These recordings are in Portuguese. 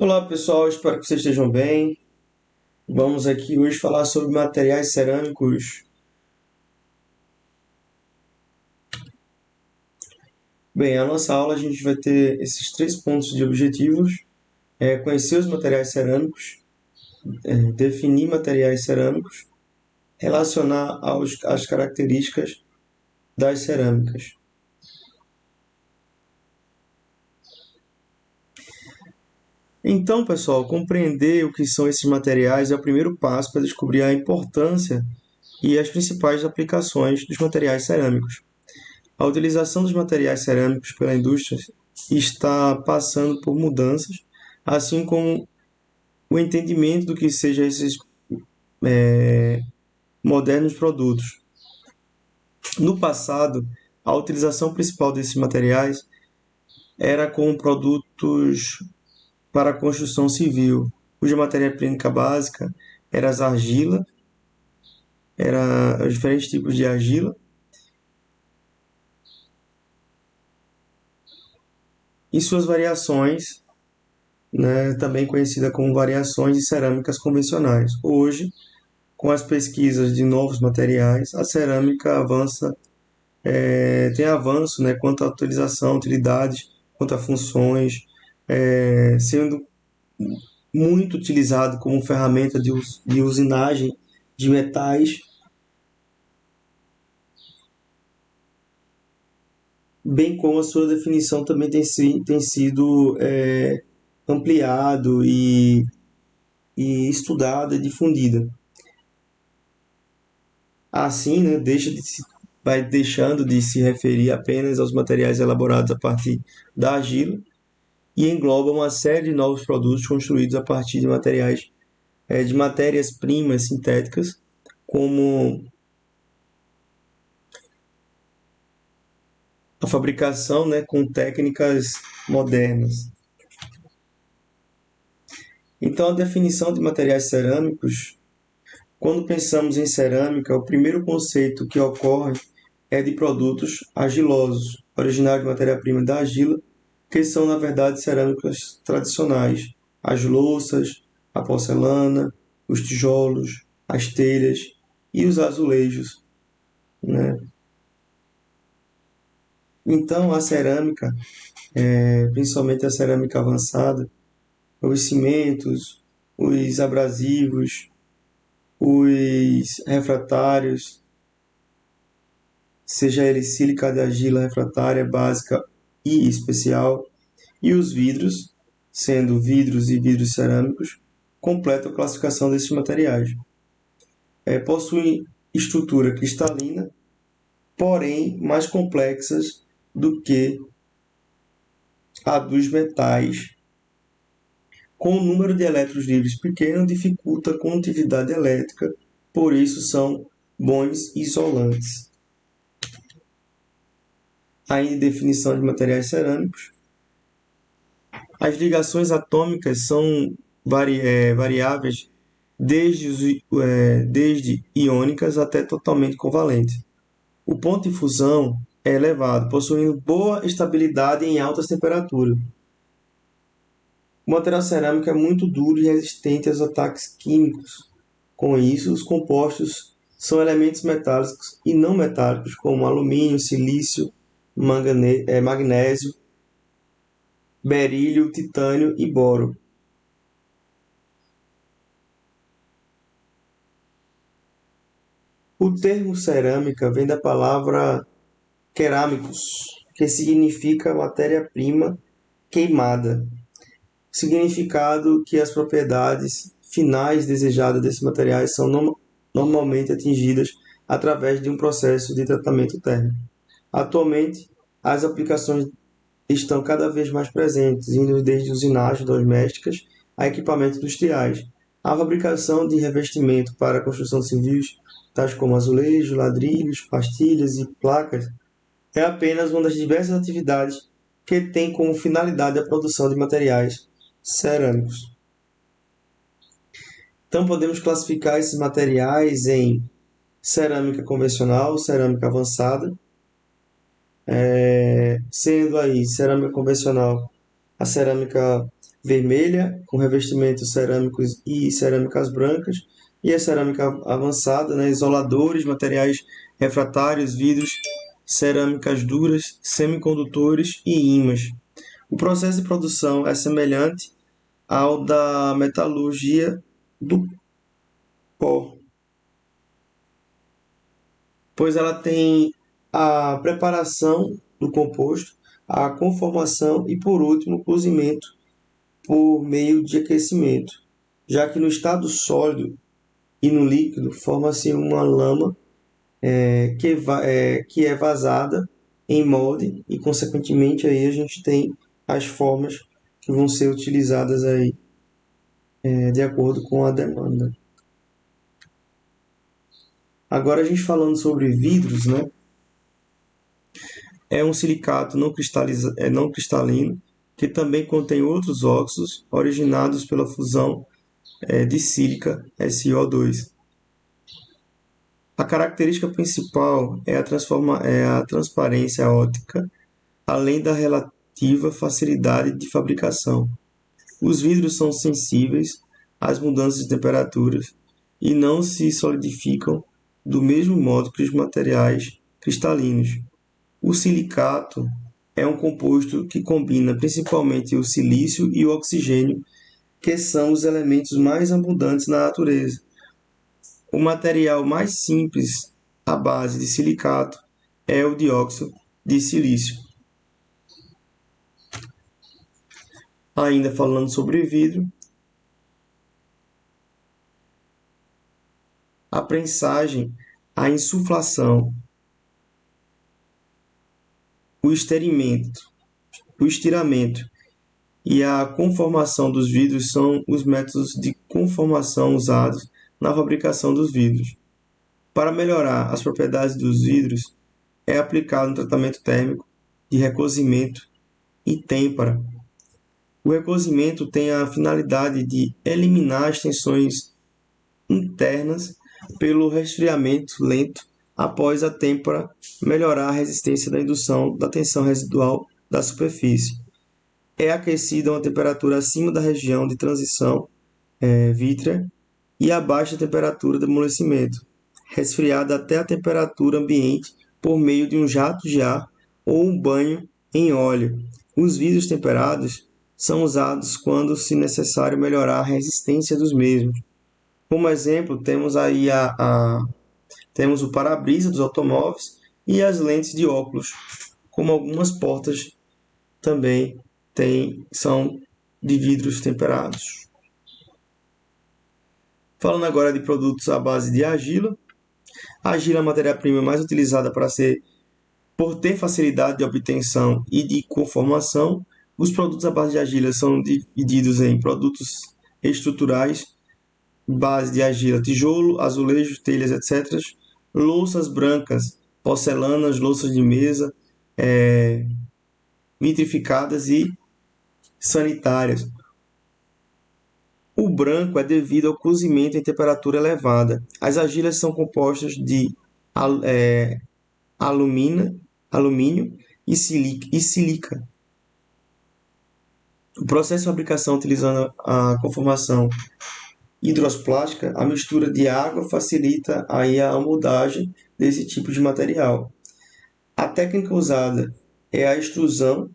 Olá pessoal, espero que vocês estejam bem. Vamos aqui hoje falar sobre materiais cerâmicos. Bem, a nossa aula a gente vai ter esses três pontos de objetivos: conhecer os materiais cerâmicos, definir materiais cerâmicos, relacionar as características das cerâmicas. Então, pessoal, compreender o que são esses materiais é o primeiro passo para descobrir a importância e as principais aplicações dos materiais cerâmicos. A utilização dos materiais cerâmicos pela indústria está passando por mudanças, assim como o entendimento do que sejam esses modernos produtos. No passado, a utilização principal desses materiais era com produtos para a construção civil, cuja matéria-prima básica era as argila, era os diferentes tipos de argila e suas variações, né, também conhecida como variações de cerâmicas convencionais. Hoje, com as pesquisas de novos materiais, a cerâmica avança, tem avanço, né, quanto à utilização, utilidades, quanto a funções, sendo muito utilizado como ferramenta de usinagem de metais, bem como a sua definição também tem sido ampliado e estudada e difundida. Assim, né, vai deixando de se referir apenas aos materiais elaborados a partir da argila e engloba uma série de novos produtos construídos a partir de materiais, de matérias-primas sintéticas, como a fabricação, né, com técnicas modernas. Então, a definição de materiais cerâmicos, quando pensamos em cerâmica, o primeiro conceito que ocorre é de produtos argilosos, originários de matéria-prima da argila, que são, na verdade, cerâmicas tradicionais: as louças, a porcelana, os tijolos, as telhas e os azulejos, né? Então, a cerâmica, principalmente a cerâmica avançada, os cimentos, os abrasivos, os refratários, seja ele sílica de argila refratária básica e especial, e os vidros, sendo vidros e vidros cerâmicos, completam a classificação desses materiais. Possuem estrutura cristalina, porém mais complexas do que a dos metais. Com o número de elétrons livres pequeno, dificulta a condutividade elétrica, por isso são bons isolantes. Ainda em definição de materiais cerâmicos, as ligações atômicas são variáveis desde iônicas até totalmente covalentes. O ponto de fusão é elevado, possuindo boa estabilidade em altas temperaturas. O material cerâmico é muito duro e resistente aos ataques químicos. Com isso, os compostos são elementos metálicos e não metálicos, como alumínio, silício, magnésio, berílio, titânio e boro. O termo cerâmica vem da palavra cerâmicos, que significa matéria-prima queimada. Significado que as propriedades finais desejadas desses materiais são normalmente atingidas através de um processo de tratamento térmico. Atualmente, as aplicações estão cada vez mais presentes, indo desde usinagens domésticas a equipamentos industriais. A fabricação de revestimento para a construção civil, tais como azulejos, ladrilhos, pastilhas e placas, é apenas uma das diversas atividades que tem como finalidade a produção de materiais cerâmicos. Então, podemos classificar esses materiais em cerâmica convencional, cerâmica avançada, sendo aí cerâmica convencional a cerâmica vermelha, com revestimentos cerâmicos e cerâmicas brancas, e a cerâmica avançada, né, isoladores, materiais refratários, vidros, cerâmicas duras, semicondutores e ímãs. O processo de produção é semelhante ao da metalurgia do pó, pois ela tem a preparação do composto, a conformação e, por último, o cozimento por meio de aquecimento, já que no estado sólido e no líquido forma-se uma lama que é vazada em molde e, consequentemente, aí a gente tem as formas que vão ser utilizadas aí de acordo com a demanda. Agora a gente falando sobre vidros, né? É um silicato não cristalino que também contém outros óxidos originados pela fusão de sílica SiO2. A característica principal é a transparência óptica, além da relativa facilidade de fabricação. Os vidros são sensíveis às mudanças de temperaturas e não se solidificam do mesmo modo que os materiais cristalinos. O silicato é um composto que combina principalmente o silício e o oxigênio, que são os elementos mais abundantes na natureza. O material mais simples à base de silicato é o dióxido de silício. Ainda falando sobre vidro, a prensagem, a insuflação, o estiramento e a conformação dos vidros são os métodos de conformação usados na fabricação dos vidros. Para melhorar as propriedades dos vidros, é aplicado um tratamento térmico de recozimento e têmpera. O recozimento tem a finalidade de eliminar as tensões internas pelo resfriamento lento após a têmpera, melhorar a resistência da indução da tensão residual da superfície. É aquecido a uma temperatura acima da região de transição vítrea e abaixo da temperatura de amolecimento, resfriada até a temperatura ambiente por meio de um jato de ar ou um banho em óleo. Os vidros temperados são usados quando se necessário melhorar a resistência dos mesmos. Como exemplo, temos aí temos o para-brisa dos automóveis e as lentes de óculos, como algumas portas também são de vidros temperados. Falando agora de produtos à base de argila. A argila é a matéria-prima mais utilizada por ter facilidade de obtenção e de conformação. Os produtos à base de argila são divididos em produtos estruturais, base de argila, tijolo, azulejo, telhas, etc. Louças brancas, porcelanas, louças de mesa, vitrificadas e sanitárias. O branco é devido ao cozimento em temperatura elevada. As argilas são compostas de alumínio e sílica. O processo de fabricação utilizando a conformação hidrosplástica, a mistura de água facilita aí a amoldagem desse tipo de material. A técnica usada é a extrusão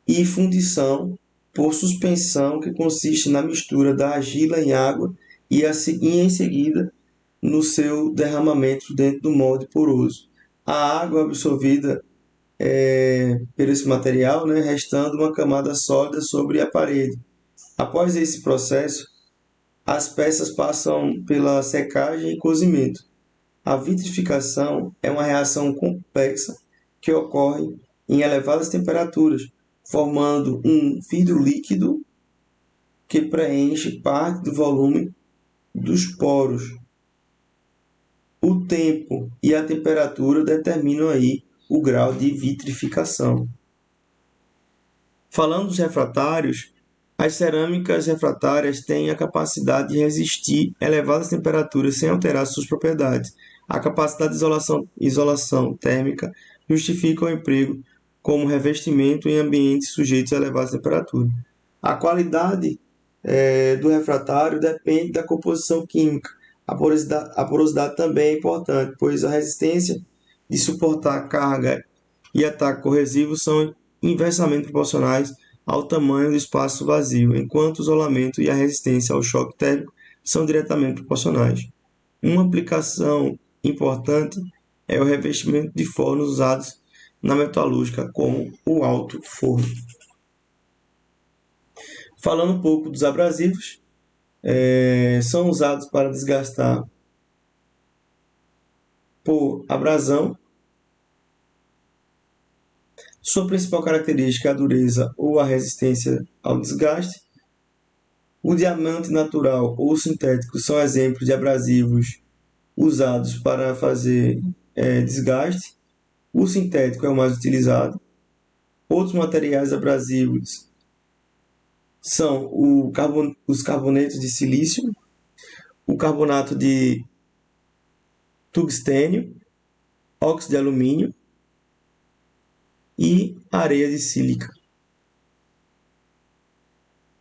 e fundição por suspensão, que consiste na mistura da argila em água e em seguida no seu derramamento dentro do molde poroso. A água absorvida por esse material, restando uma camada sólida sobre a parede. Após esse processo, as peças passam pela secagem e cozimento. A vitrificação é uma reação complexa que ocorre em elevadas temperaturas, formando um vidro líquido que preenche parte do volume dos poros. O tempo e a temperatura determinam aí o grau de vitrificação. Falando dos refratários, as cerâmicas refratárias têm a capacidade de resistir a elevadas temperaturas sem alterar suas propriedades. A capacidade de isolação térmica justifica o emprego como revestimento em ambientes sujeitos a elevadas temperaturas. A qualidade do refratário depende da composição química. A porosidade também é importante, pois a resistência de suportar carga e ataque corrosivo são inversamente proporcionais ao tamanho do espaço vazio, enquanto o isolamento e a resistência ao choque térmico são diretamente proporcionais. Uma aplicação importante é o revestimento de fornos usados na metalúrgica, como o alto forno. Falando um pouco dos abrasivos, são usados para desgastar por abrasão. Sua principal característica é a dureza ou a resistência ao desgaste. O diamante natural ou sintético são exemplos de abrasivos usados para fazer desgaste. O sintético é o mais utilizado. Outros materiais abrasivos são os carbonetos de silício, o carbonato de tungstênio, óxido de alumínio e areia de sílica.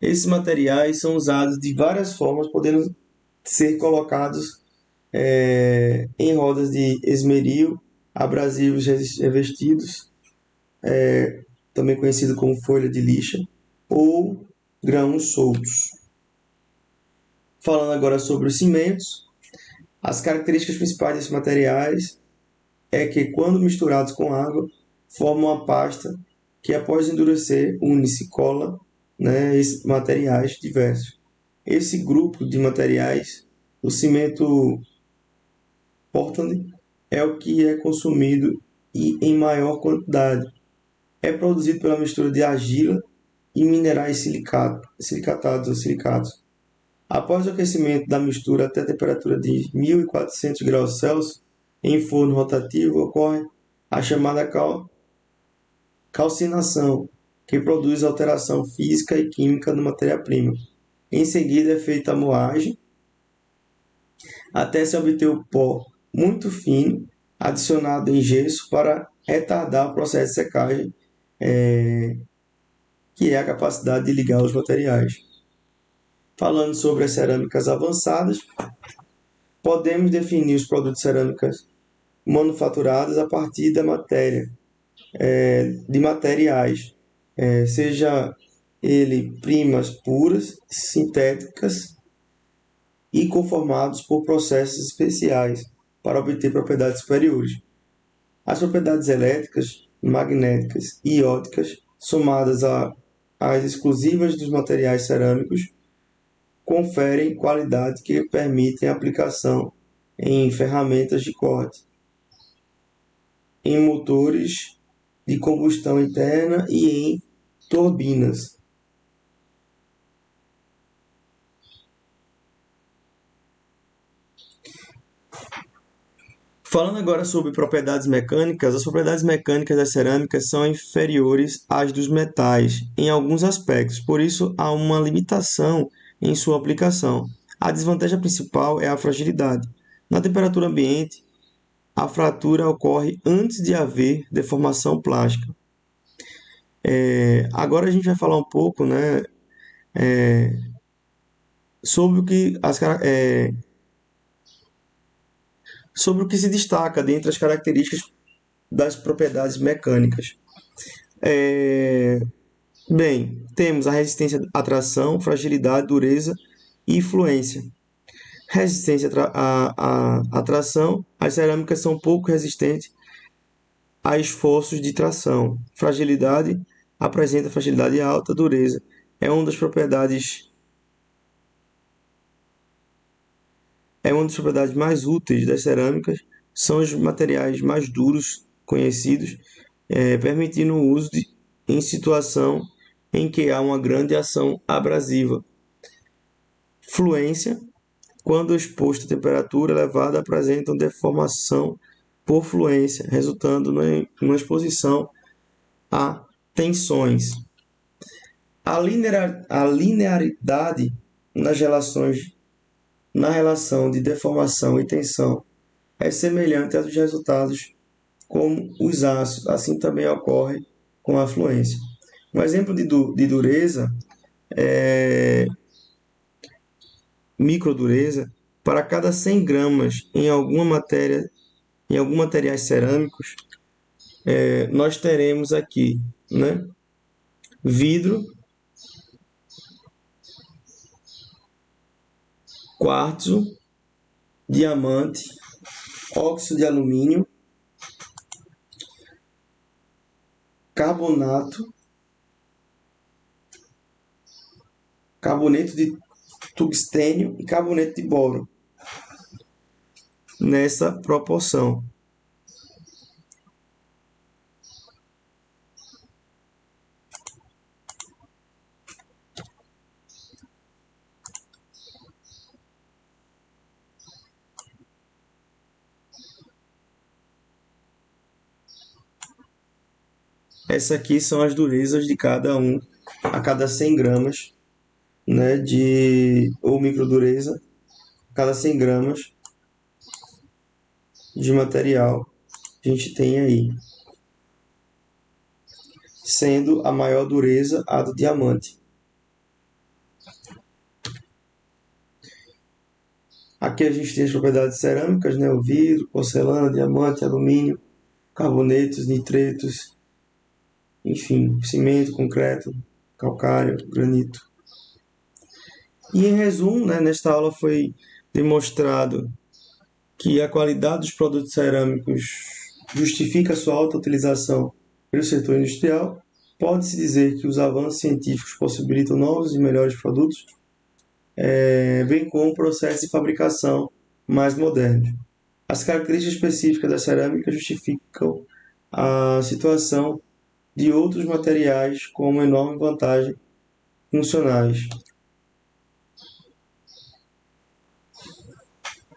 Esses materiais são usados de várias formas, podendo ser colocados em rodas de esmeril, abrasivos revestidos, também conhecido como folha de lixa, ou grãos soltos. Falando agora sobre os cimentos, as características principais desses materiais é que, quando misturados com água, formam uma pasta que, após endurecer, une-se, cola, esses materiais diversos. Esse grupo de materiais, o cimento Portland, é o que é consumido e em maior quantidade. É produzido pela mistura de argila e minerais silicatados ou silicatos. Após o aquecimento da mistura até a temperatura de 1400 graus Celsius, em forno rotativo, ocorre a chamada calcinação, que produz alteração física e química na matéria-prima. Em seguida é feita a moagem, até se obter o pó muito fino, adicionado em gesso para retardar o processo de secagem, que é a capacidade de ligar os materiais. Falando sobre as cerâmicas avançadas, podemos definir os produtos cerâmicos manufaturados a partir da matéria, de materiais, seja ele primas puras, sintéticas e conformados por processos especiais para obter propriedades superiores. As propriedades elétricas, magnéticas e ópticas, somadas às exclusivas dos materiais cerâmicos, conferem qualidade que permitem a aplicação em ferramentas de corte, em motores de combustão interna e em turbinas. Falando agora sobre propriedades mecânicas, as propriedades mecânicas das cerâmicas são inferiores às dos metais em alguns aspectos, por isso há uma limitação em sua aplicação. A desvantagem principal é a fragilidade. Na temperatura ambiente, a fratura ocorre antes de haver deformação plástica. Agora a gente vai falar um pouco, sobre o que se destaca dentre as características das propriedades mecânicas. Bem, temos a resistência à tração, fragilidade, dureza e fluência. Resistência à tração, as cerâmicas são pouco resistentes a esforços de tração. Fragilidade, apresenta fragilidade alta, dureza. É uma das propriedades mais úteis das cerâmicas, são os materiais mais duros conhecidos, permitindo o uso em situação em que há uma grande ação abrasiva. Fluência, quando exposto a temperatura elevada, apresentam deformação por fluência, resultando numa exposição a tensões. A linearidade nas relações na relação de deformação e tensão é semelhante aos resultados como os aços, assim também ocorre com a fluência. Um exemplo de dureza microdureza, para cada 100 gramas em alguma matéria, em alguns materiais cerâmicos, nós teremos aqui, né, vidro, quartzo, diamante, óxido de alumínio, carbonato, carboneto de tungstênio e carboneto de boro, nessa proporção. Essas aqui são as durezas de cada um a cada 100 gramas, né, ou microdureza, a cada 100 gramas de material que a gente tem aí, sendo a maior dureza a do diamante. Aqui a gente tem as propriedades cerâmicas, né, o vidro, porcelana, diamante, alumínio, carbonetos, nitretos, enfim, cimento, concreto, calcário, granito. E em resumo, né, nesta aula foi demonstrado que a qualidade dos produtos cerâmicos justifica sua alta utilização pelo setor industrial. Pode-se dizer que os avanços científicos possibilitam novos e melhores produtos, bem como um processo de fabricação mais moderno. As características específicas da cerâmica justificam a situação de outros materiais com uma enorme vantagem funcionais.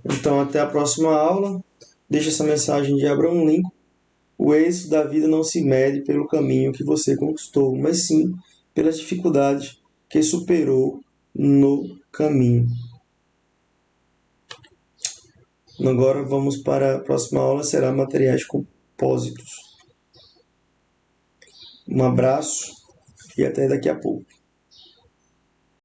Então, até a próxima aula. Deixa essa mensagem de Abraham Lincoln. O êxito da vida não se mede pelo caminho que você conquistou, mas sim pelas dificuldades que superou no caminho. Agora vamos para a próxima aula, será materiais compósitos. Um abraço e até daqui a pouco.